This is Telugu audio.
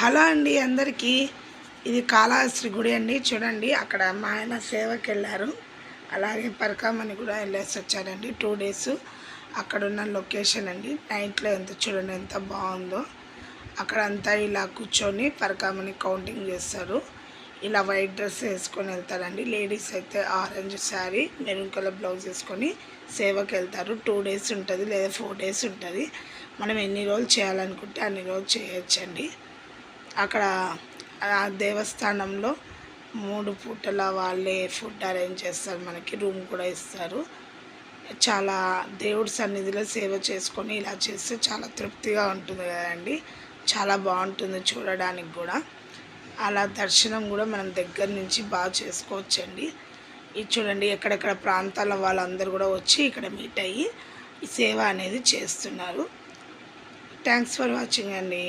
హలో అండి అందరికీ. ఇది కాళహస్తి గుడి అండి. చూడండి అక్కడ మా ఆయన సేవకి వెళ్ళారు. అలాగే పరకామణి కూడా వెళ్ళేసి వచ్చారండి 2 డేస్. అక్కడున్న లొకేషన్ అండి. నైట్లో చూడండి ఎంత బాగుందో. అక్కడంతా ఇలా కూర్చొని పరకామణి కౌంటింగ్ చేస్తారు. ఇలా వైట్ డ్రెస్ వేసుకొని వెళ్తారండి. లేడీస్ అయితే orange sari maroon colour blouse వేసుకొని సేవకి వెళ్తారు. 2 డేస్ ఉంటుంది లేదా 4 డేస్ ఉంటుంది. మనం ఎన్ని రోజులు చేయాలనుకుంటే అన్ని రోజులు చేయొచ్చండి. అక్కడ ఆ దేవస్థానంలో 3 పూటల వాళ్ళే ఫుడ్ అరేంజ్ చేస్తారు. మనకి రూమ్ కూడా ఇస్తారు. చాలా దేవుడి సన్నిధిలో సేవ చేసుకొని ఇలా చేస్తే చాలా తృప్తిగా ఉంటుంది కదండి. చాలా బాగుంటుంది చూడడానికి కూడా. అలా దర్శనం కూడా మనం దగ్గర నుంచి బాగా చేసుకోవచ్చండి. ఇది చూడండి ఎక్కడెక్కడ ప్రాంతాల వాళ్ళందరూ కూడా వచ్చి ఇక్కడ మీట్ అయ్యి ఈ సేవ అనేది చేస్తున్నారు. థ్యాంక్స్ ఫర్ వాచింగ్ అండి.